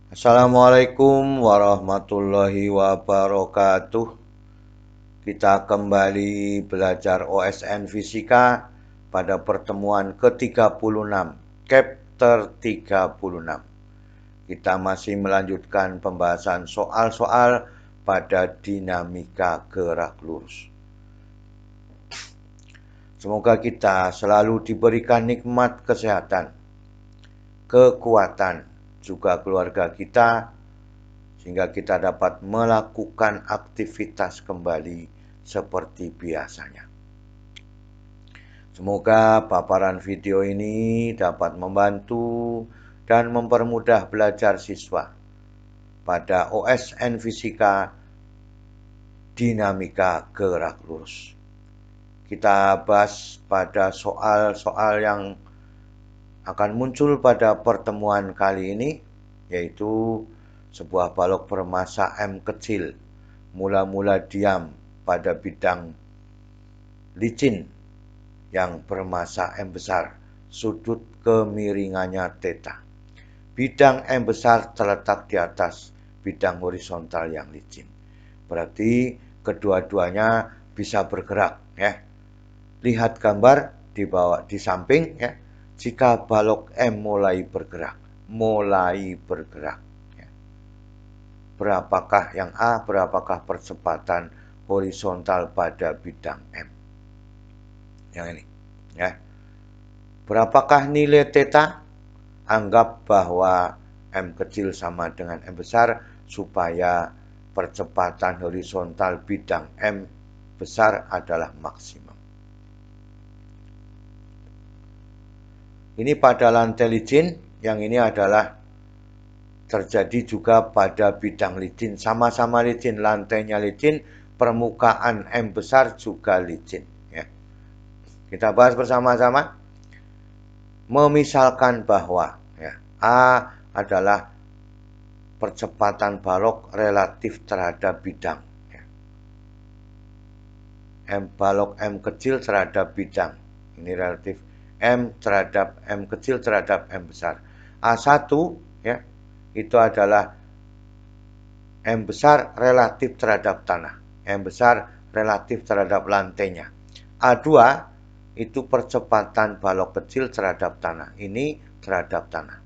Assalamualaikum warahmatullahi wabarakatuh. Kita kembali belajar OSN Fisika pada pertemuan ke-36, chapter 36. Kita masih melanjutkan pembahasan soal-soal pada dinamika gerak lurus. Semoga kita selalu diberikan nikmat kesehatan, kekuatan, juga keluarga kita, sehingga kita dapat melakukan aktivitas kembali seperti biasanya. Semoga paparan video ini dapat membantu dan mempermudah belajar siswa pada OSN Fisika Dinamika Gerak Lurus. Kita bahas pada soal-soal yang akan muncul pada pertemuan kali ini, yaitu sebuah balok bermassa M kecil mula-mula diam pada bidang licin yang bermassa M besar, sudut kemiringannya theta. Bidang M besar terletak di atas bidang horizontal yang licin. Berarti kedua-duanya bisa bergerak, ya. Lihat gambar di bawah di samping, ya. Jika balok M mulai bergerak, ya. Berapakah yang A, berapakah percepatan horizontal pada bidang M? Yang ini, ya. Berapakah nilai theta? Anggap bahwa M kecil sama dengan M besar supaya percepatan horizontal bidang M besar adalah maksimum. Ini pada lantai licin, yang ini adalah terjadi juga pada bidang licin. Sama-sama licin, lantainya licin, permukaan M besar juga licin, ya. Kita bahas bersama-sama. Memisalkan bahwa, ya, A adalah percepatan balok relatif terhadap bidang, ya. Balok M kecil terhadap bidang. Ini relatif M terhadap M kecil terhadap M besar. A1, ya, itu adalah M besar relatif terhadap tanah. M besar relatif terhadap lantainya. A2 itu percepatan balok kecil terhadap tanah. Ini terhadap tanah,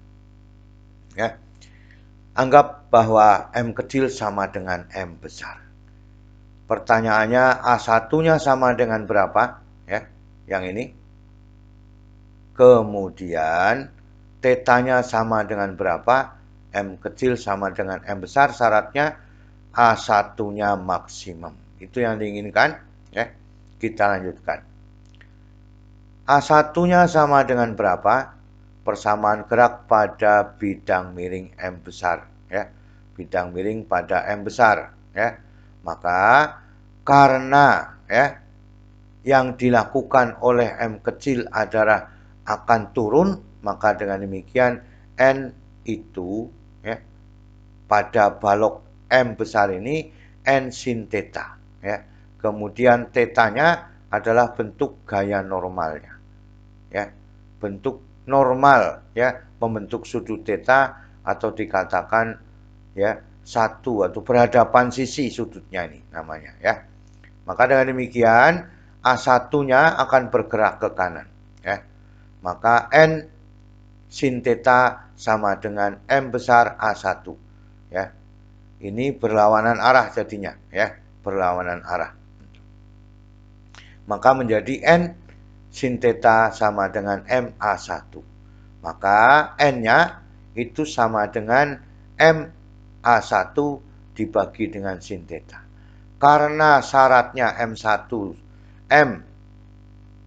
ya. Anggap bahwa M kecil sama dengan M besar. Pertanyaannya, A1-nya sama dengan berapa? Ya, yang ini. Kemudian θ-nya sama dengan berapa? M kecil sama dengan M besar. Syaratnya A1-nya maksimum. Itu yang diinginkan, ya. Kita lanjutkan. A1-nya sama dengan berapa? Persamaan gerak pada bidang miring M besar, ya. Bidang miring pada M besar, ya. Maka karena, ya, yang dilakukan oleh M kecil adalah akan turun, maka dengan demikian N itu, ya, pada balok M besar ini N sin theta, ya. Kemudian θ-nya adalah bentuk gaya normalnya, ya. Bentuk normal, ya, membentuk sudut theta atau dikatakan, ya, satu atau berhadapan sisi sudutnya ini namanya, ya. Maka dengan demikian A1-nya akan bergerak ke kanan, ya. Maka N sin theta sama dengan M besar A1, ya. Ini berlawanan arah jadinya, ya, berlawanan arah. Maka menjadi N sin theta sama dengan MA1. Maka N-nya itu sama dengan MA1 dibagi dengan sin theta. Karena syaratnya M1, M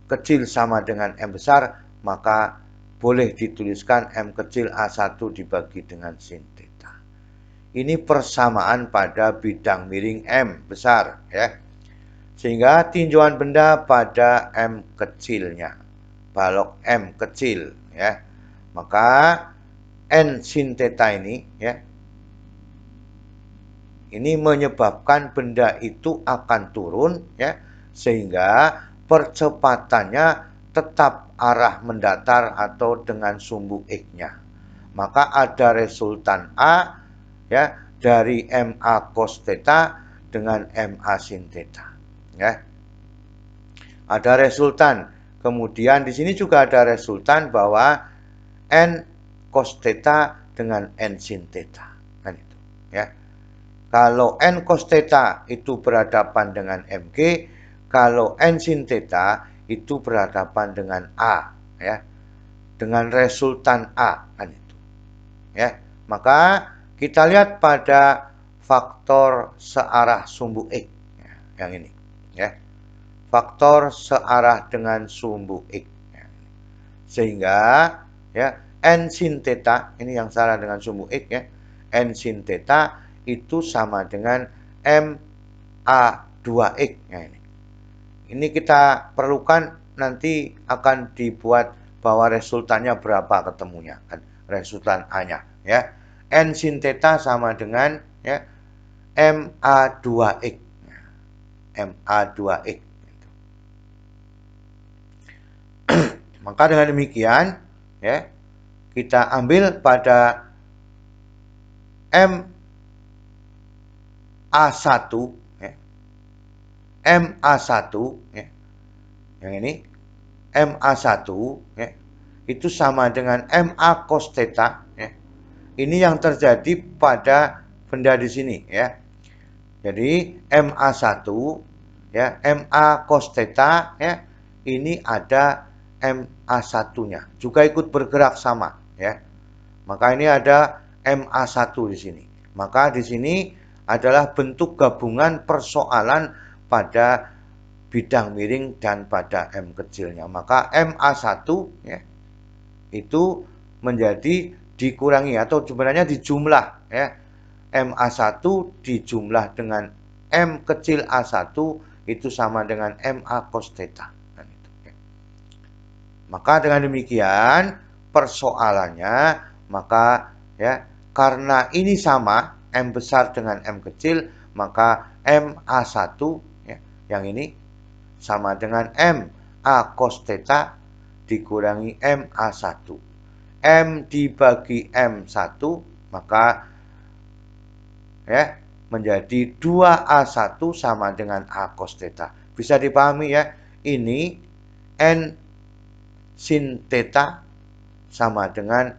kecil sama dengan M besar, maka boleh dituliskan M kecil A1 dibagi dengan sin theta. Ini persamaan pada bidang miring M besar, ya. Sehingga tinjauan benda pada M kecilnya, balok M kecil, ya. Maka N sin theta ini, ya, ini menyebabkan benda itu akan turun, ya, sehingga percepatannya tetap arah mendatar atau dengan sumbu X-nya. Maka ada resultan A ya dari MA cos theta dengan MA sin theta. Ya. Ada resultan. Kemudian di sini juga ada resultan bahwa N cos theta dengan N sin theta. Kan itu, ya. Kalau N cos theta itu berhadapan dengan MG, kalau N sin theta itu berhadapan dengan A, ya. Dengan resultan A, kan itu. Ya. Maka kita lihat pada faktor searah sumbu X, ya, yang ini, ya. Faktor searah dengan sumbu X. Ya. Sehingga ya N sin theta, ini yang searah dengan sumbu X, ya. N sin theta itu sama dengan MA2X. Ya, ini kita perlukan, nanti akan dibuat bahwa resultannya berapa ketemunya, kan, resultan A-nya, ya. N sin theta sama dengan, ya, MA2X. MA2X. Maka dengan demikian, ya, kita ambil pada MA1, ya, MA1, ya, yang ini MA1, ya, itu sama dengan MA cos theta, ya. Ini yang terjadi pada benda di sini, ya. Jadi MA1, ya, MA cos theta, ya, ini ada MA1-nya juga ikut bergerak sama, ya. Maka ini ada MA1 di sini. Maka di sini adalah bentuk gabungan persoalan pada bidang miring dan pada M kecilnya. Maka MA1, ya, itu menjadi dikurangi atau sebenarnya dijumlah, ya. MA1 dijumlah dengan M kecil A1 itu sama dengan MA cos theta. Maka dengan demikian persoalannya, maka, ya, karena ini sama M besar dengan M kecil, maka MA1, ya, yang ini sama dengan MA cos theta dikurangi MA1. M dibagi M1, maka, ya, menjadi 2A1 sama dengan A cos theta. Bisa dipahami, ya, ini N sin theta sama dengan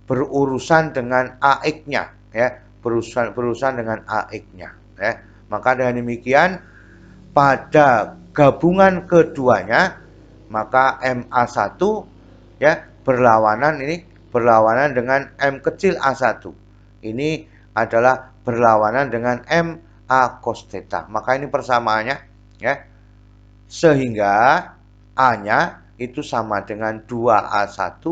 berurusan dengan AX-nya, ya, berurusan dengan AX-nya, ya. Maka dengan demikian pada gabungan keduanya, maka MA1, ya, berlawanan dengan M kecil A1. Ini adalah berlawanan dengan MA cos theta. Maka ini persamaannya, ya. Sehingga A-nya itu sama dengan 2A1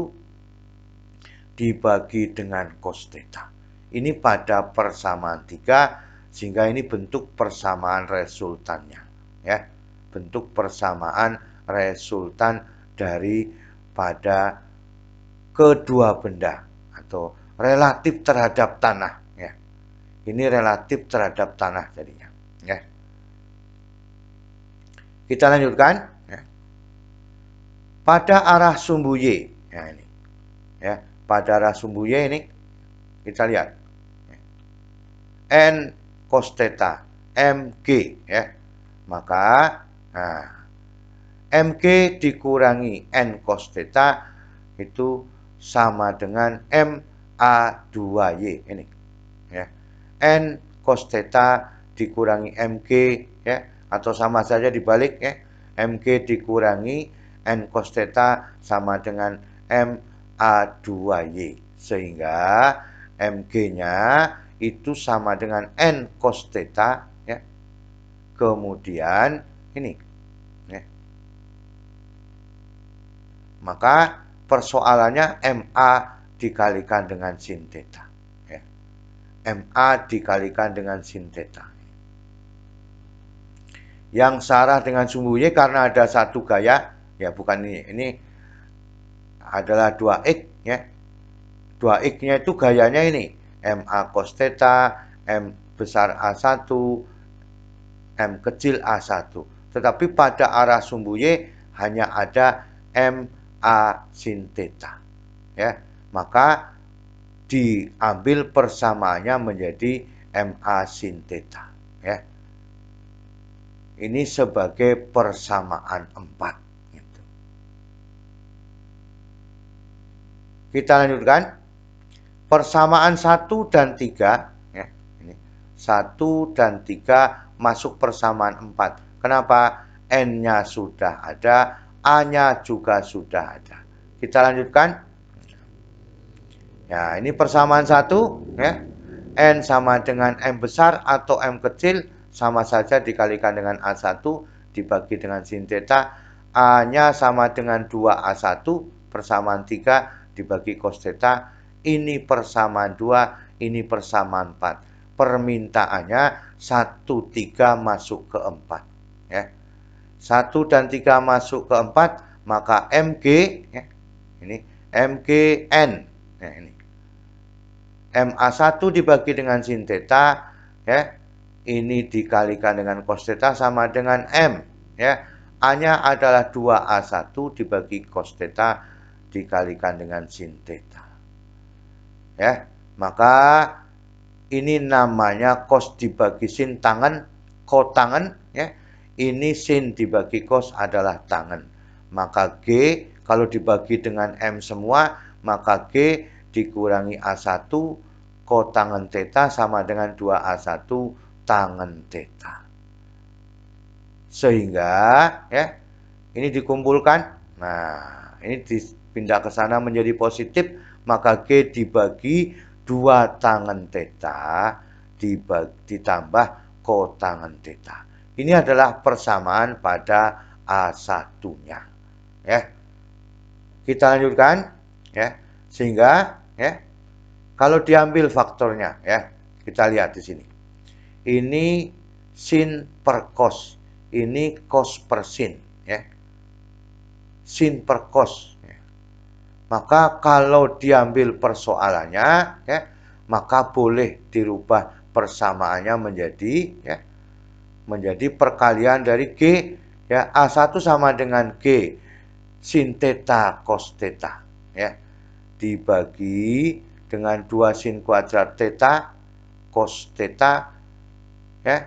dibagi dengan cos theta. Ini pada persamaan 3, sehingga ini bentuk persamaan resultannya, ya. Bentuk persamaan resultan daripada kedua benda atau relatif terhadap tanah, ya. Ini relatif terhadap tanah jadinya, ya. Kita lanjutkan. Pada arah sumbu Y, ya, ini, ya, pada arah sumbu Y ini kita lihat, ya, N cos theta MG, ya. Maka, nah, MG dikurangi N cos theta itu sama dengan MA2Y ini, ya. N cos theta dikurangi MG, ya, atau sama saja dibalik, ya. MG dikurangi N cos theta sama dengan MA2Y. Sehingga MG-nya itu sama dengan N cos theta, ya. Kemudian ini, ya. Maka persoalannya MA dikalikan dengan sin theta, ya. MA dikalikan dengan sin theta. Yang searah dengan sumbu Y karena ada satu gaya, ya, bukan ini adalah 2X, ya. 2X-nya itu gayanya ini MA cos theta, M besar A1, M kecil A1. Tetapi pada arah sumbu Y hanya ada MA sin theta, ya. Maka diambil persamaannya menjadi MA sin theta, ya. Ini sebagai persamaan 4 gitu. Kita lanjutkan. Persamaan 1 dan 3, ya. Ini 1 dan 3 masuk persamaan 4. Kenapa? N-nya sudah ada, A-nya juga sudah ada. Kita lanjutkan. Ya, ini persamaan 1, ya. N sama dengan M besar atau M kecil, sama saja dikalikan dengan A1 dibagi dengan sin theta. A-nya sama dengan 2A1, persamaan 3 dibagi cos theta. Ini persamaan 2, ini persamaan 4. Permintaannya 1, 3 masuk ke 4. Ya. 1 dan 3 masuk ke 4, maka MG, ya, ini MGN. Ya, ini MA1 dibagi dengan sin theta, ya. Ini dikalikan dengan cos theta sama dengan M, ya. A-nya adalah 2A1 dibagi cos theta dikalikan dengan sin theta. Ya, maka ini namanya cos dibagi sin tangen, kotangen, ya. Ini sin dibagi cos adalah tangen. Maka G kalau dibagi dengan M semua, maka G dikurangi A1 kotangen theta sama dengan 2A1 tangen theta. Sehingga, ya, ini dikumpulkan. Nah, ini dipindah ke sana menjadi positif, maka G dibagi 2 tangen theta ditambah kotangen theta. Ini adalah persamaan pada A1-nya. Ya. Kita lanjutkan, ya. Sehingga, ya, kalau diambil faktornya, ya, kita lihat di sini. Ini sin per cos, ini cos per sin, ya. Sin per cos. Ya. Maka kalau diambil persoalannya, ya, maka boleh dirubah persamaannya menjadi, ya, menjadi perkalian dari G, ya. A1 sama dengan G sin theta cos theta, ya. Dibagi dengan 2 sin kuadrat theta cos theta, ya,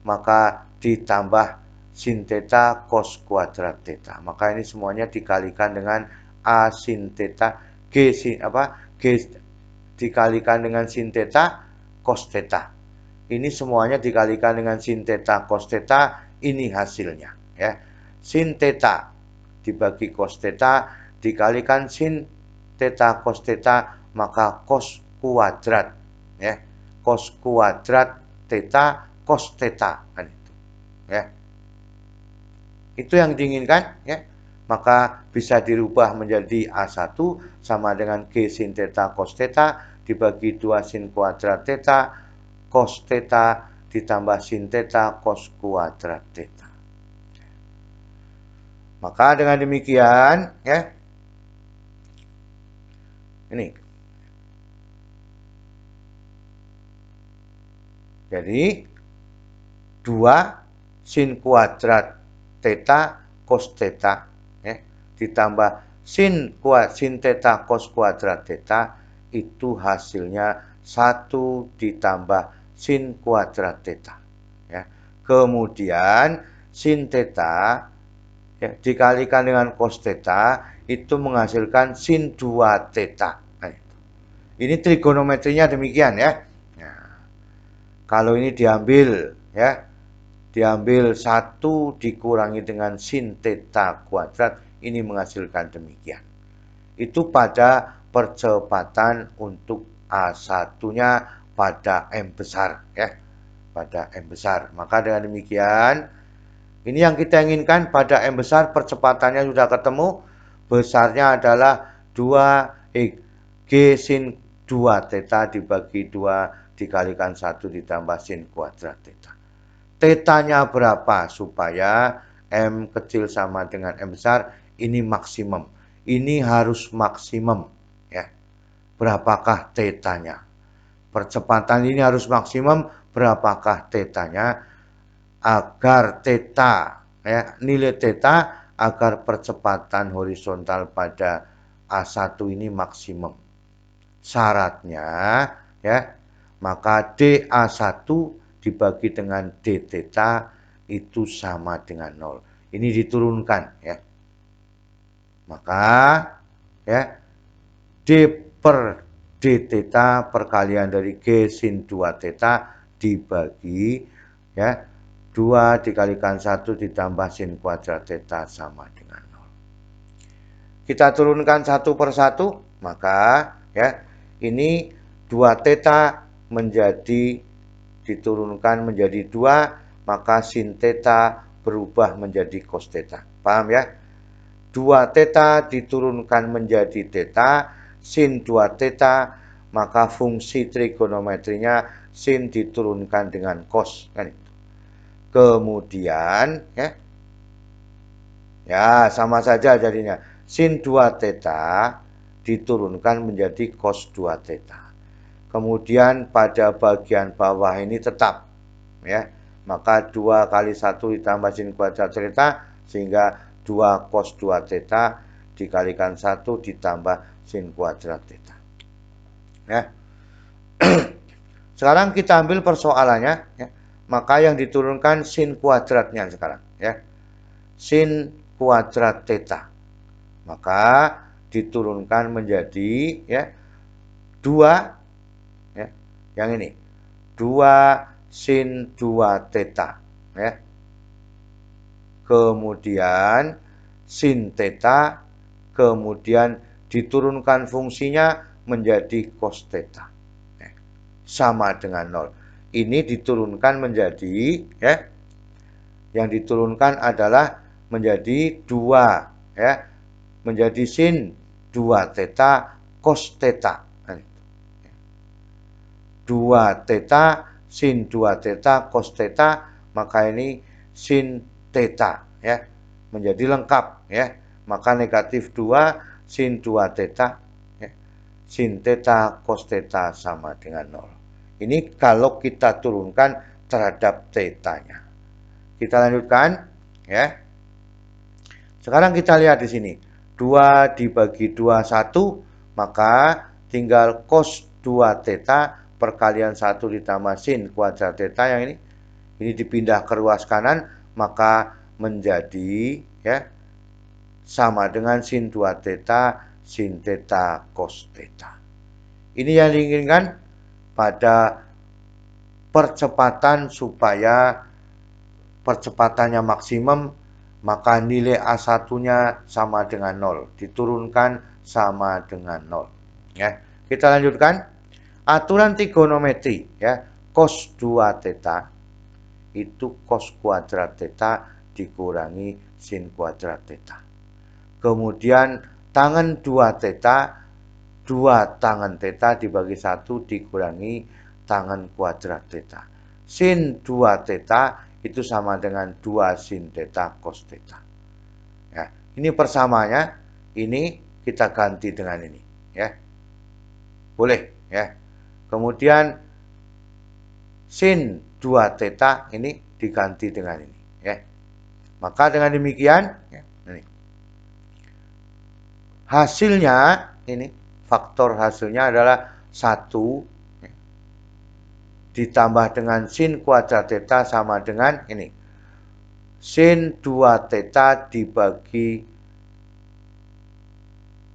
maka ditambah sin theta cos kuadrat theta. Maka ini semuanya dikalikan dengan A sin theta, G sin G dikalikan dengan sin theta cos theta. Ini semuanya dikalikan dengan sin theta cos theta, ini hasilnya, ya. Sin theta dibagi cos theta dikalikan sin theta cos theta, maka cos kuadrat, ya. Cos kuadrat theta cos theta, kan itu, ya. Itu yang diinginkan, ya. Maka bisa dirubah menjadi A1 sama dengan G sin theta cos theta dibagi 2 sin kuadrat theta cos theta ditambah sin theta cos kuadrat theta. Maka dengan demikian, ya, ini. Jadi 2 sin kuadrat theta cos theta, ya, ditambah sin theta cos kuadrat theta, itu hasilnya 1 ditambah sin kuadrat theta, ya. Kemudian sin theta, ya, dikalikan dengan cos theta itu menghasilkan sin 2 theta. Nah, ini trigonometrinya demikian, ya. Kalau ini diambil, ya, diambil 1 dikurangi dengan sin theta kuadrat, ini menghasilkan demikian. Itu pada percepatan untuk A1-nya pada M besar, ya. Pada M besar. Maka dengan demikian, ini yang kita inginkan pada M besar, percepatannya sudah ketemu. Besarnya adalah 2 G sin 2 theta dibagi 2 dikalikan 1 ditambah sin kuadrat theta. Tetanya berapa supaya M kecil sama dengan M besar ini maksimum. Ini harus maksimum, ya. Berapakah tetanya? Percepatan ini harus maksimum, berapakah tetanya? Agar theta, ya, nilai theta agar percepatan horizontal pada A1 ini maksimum. syaratnya ya, maka dA1 dibagi dengan d theta itu sama dengan 0. Ini diturunkan ya. Maka ya d per d theta perkalian dari G sin 2 theta dibagi ya 2 dikalikan 1 ditambah sin kuadrat theta sama dengan 0. Kita turunkan satu per satu, maka ya ini 2 theta menjadi diturunkan menjadi 2, maka sin theta berubah menjadi cos theta. Paham ya? 2 theta diturunkan menjadi theta, sin 2 theta, maka fungsi trigonometrinya sin diturunkan dengan cos kan itu. Kemudian ya sama saja jadinya. Sin 2 theta diturunkan menjadi cos 2 theta. Kemudian pada bagian bawah ini tetap ya. Maka 2 kali 1 ditambah sin kuadrat theta sehingga 2 cos 2 theta dikalikan 1 ditambah sin kuadrat theta. Ya. Sekarang kita ambil persoalannya ya. Maka yang diturunkan sin kuadratnya sekarang ya. Sin kuadrat theta. Maka diturunkan menjadi ya 2 ya. Yang ini 2 sin 2 theta ya. Kemudian sin theta, kemudian diturunkan fungsinya menjadi cos theta sama dengan 0. Ini diturunkan menjadi ya, yang diturunkan adalah menjadi 2 ya, menjadi sin 2 theta cos theta. 2 theta sin 2 theta cos theta, maka ini sin theta ya, menjadi lengkap ya. Maka negatif 2 sin 2 theta ya, sin theta cos theta sama dengan 0. Ini kalau kita turunkan terhadap theta-nya. Kita lanjutkan ya. Sekarang kita lihat di sini. 2 dibagi 2 1, maka tinggal cos 2 theta perkalian 1 ditambah sin kuadrat theta yang ini dipindah ke ruas kanan, maka menjadi ya sama dengan sin 2 theta sin theta cos theta. Ini yang diinginkan pada percepatan supaya percepatannya maksimum, maka nilai A1-nya sama dengan 0, diturunkan sama dengan 0 ya. Kita lanjutkan. Aturan trigonometri ya, cos 2 theta itu cos kuadrat theta dikurangi sin kuadrat theta. Kemudian tangen 2 theta, 2 tangen theta dibagi 1 dikurangi tangen kuadrat theta. Sin 2 theta itu sama dengan 2 sin theta cos theta. Ya, ini persamanya, ini kita ganti dengan ini ya. Boleh ya. Kemudian sin 2 theta ini diganti dengan ini ya. Maka dengan demikian ya, ini hasilnya, ini faktor hasilnya adalah 1 ya, ditambah dengan sin kuadrat theta sama dengan ini sin 2 theta dibagi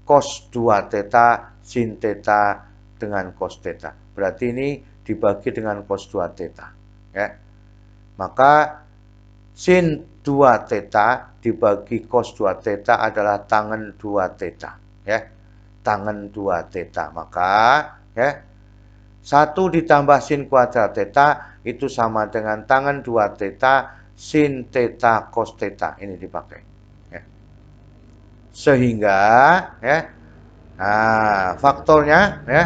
cos 2 theta sin theta dengan cos theta. Berarti ini dibagi dengan cos 2 theta ya. Maka sin 2 theta dibagi cos 2 theta adalah tangen 2 theta ya. Tangen 2 theta. Maka ya 1 ditambah sin kuadrat theta itu sama dengan tangen 2 theta sin theta cos theta. Ini dipakai ya. Sehingga ya, nah faktornya ya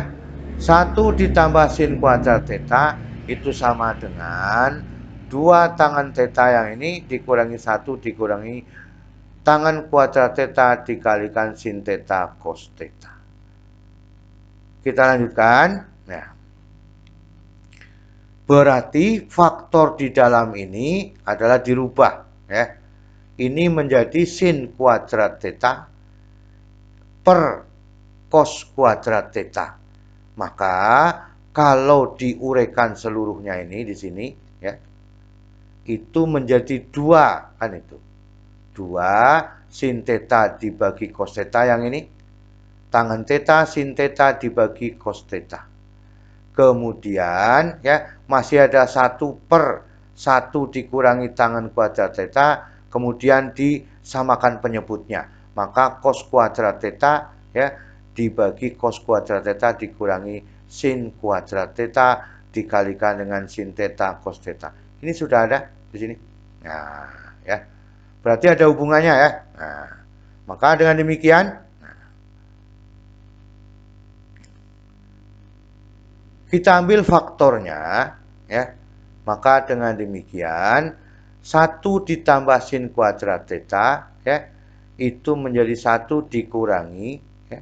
1 ditambah sin kuadrat theta itu sama dengan 2 tangen theta yang ini dikurangi 1 dikurangi tangen kuadrat theta dikalikan sin theta cos theta. Kita lanjutkan ya. Berarti faktor di dalam ini adalah dirubah ya. Ini menjadi sin kuadrat theta per cos kuadrat theta. Maka kalau diuraikan seluruhnya ini di sini ya, itu menjadi 2 kan itu. 2 sin theta dibagi cos theta yang ini. Tangen theta sin theta dibagi cos theta. Kemudian ya masih ada 1/1 dikurangi tangen kuadrat theta, kemudian disamakan penyebutnya. Maka cos kuadrat theta ya dibagi cos kuadrat theta dikurangi sin kuadrat theta dikalikan dengan sin theta cos theta. Ini sudah ada di sini. Nah, ya. Berarti ada hubungannya ya. Nah, maka dengan demikian kita ambil faktornya ya. Maka dengan demikian 1 ditambah sin kuadrat theta ya itu menjadi 1 dikurangi ya.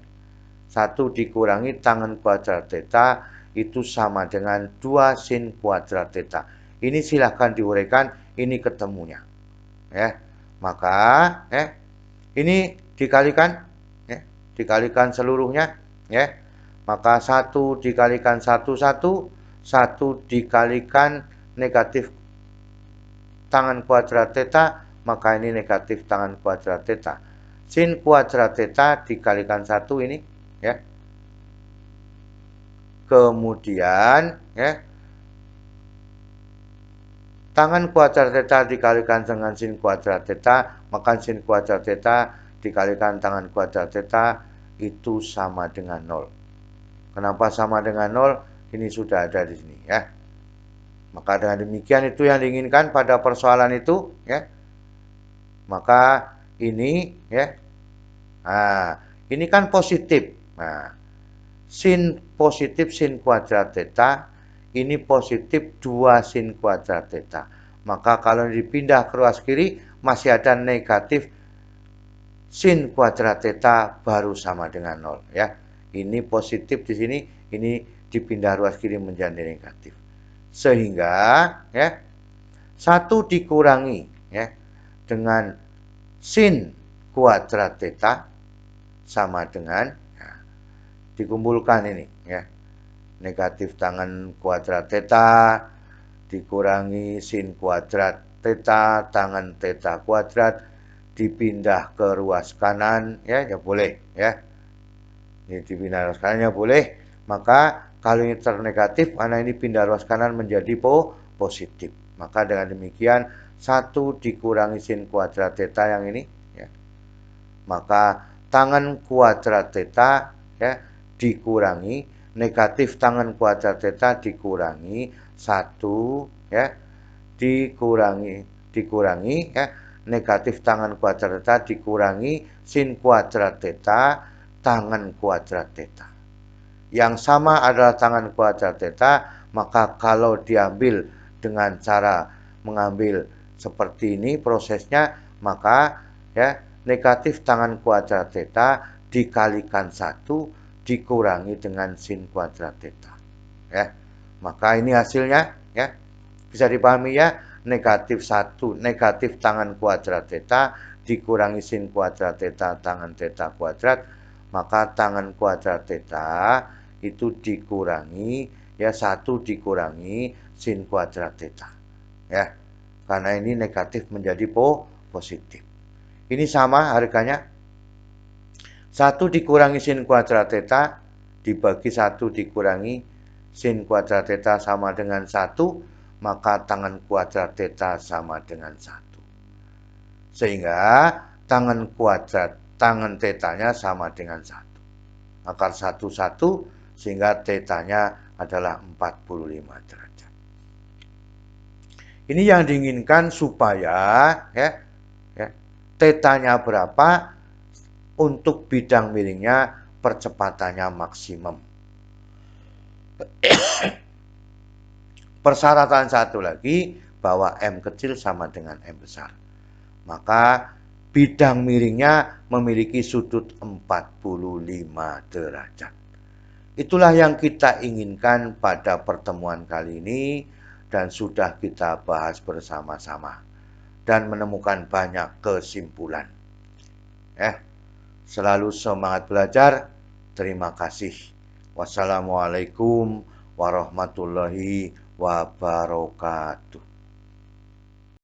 1 dikurangi tangen kuadrat theta itu sama dengan 2 sin kuadrat theta. Ini silahkan diuraikan, ini ketemunya. Ya. Maka ini dikalikan ya, dikalikan seluruhnya ya. Maka 1 dikalikan 1 dikalikan negatif tangen kuadrat theta, maka ini negatif tangen kuadrat theta. Sin kuadrat theta dikalikan 1 ini ya. Kemudian ya tangen kuadrat theta dikalikan dengan sin kuadrat theta, maka sin kuadrat theta dikalikan tangen kuadrat theta itu sama dengan 0. Kenapa sama dengan 0? Ini sudah ada di sini ya. Maka dengan demikian itu yang diinginkan pada persoalan itu ya. Maka ini ya. Nah, ini kan positif. Nah, sin positif sin kuadrat theta ini positif 2 sin kuadrat theta. Maka kalau dipindah ke ruas kiri masih ada negatif sin kuadrat theta baru sama dengan 0 ya. Ini positif di sini, ini dipindah ruas kiri menjadi negatif. Sehingga ya 1 dikurangi ya dengan sin kuadrat theta sama dengan ya, dikumpulkan ini ya. Negatif tangen kuadrat theta dikurangi sin kuadrat theta tangen theta kuadrat dipindah ke ruas kanan ya, ya boleh ya. Ini dipindah ruas kanannya boleh. Maka kalau ini ternegatif, karena ini pindah ruas kanan menjadi positif. Maka dengan demikian 1 dikurangi sin kuadrat theta yang ini ya. Maka tangen kuadrat theta ya dikurangi negatif tangen kuadrat theta dikurangi 1 ya dikurangi ya negatif tangen kuadrat theta dikurangi sin kuadrat theta tangen kuadrat theta. Yang sama adalah tangen kuadrat theta, maka kalau diambil dengan cara mengambil seperti ini prosesnya, maka ya negatif tangen kuadrat theta dikalikan 1 dikurangi dengan sin kuadrat theta. Ya. Maka ini hasilnya ya. Bisa dipahami ya, negatif 1 negatif tangen kuadrat theta dikurangi sin kuadrat theta tangen theta kuadrat. Maka tangen kuadrat theta itu dikurangi ya 1 dikurangi sin kuadrat theta ya. Karena ini negatif menjadi positif. Ini sama harganya 1 dikurangi sin kuadrat theta dibagi 1 dikurangi sin kuadrat theta sama dengan 1, maka tangen kuadrat theta sama dengan 1. Sehingga tangen tetanya sama dengan 1. Akar 1 sehingga tetanya adalah 45 derajat. Ini yang diinginkan supaya ya tetanya berapa untuk bidang miringnya percepatannya maksimum. Persyaratan satu lagi bahwa M kecil sama dengan M besar. Maka bidang miringnya memiliki sudut 45 derajat. Itulah yang kita inginkan pada pertemuan kali ini dan sudah kita bahas bersama-sama dan menemukan banyak kesimpulan. Selalu semangat belajar. Terima kasih. Wassalamualaikum warahmatullahi wabarakatuh.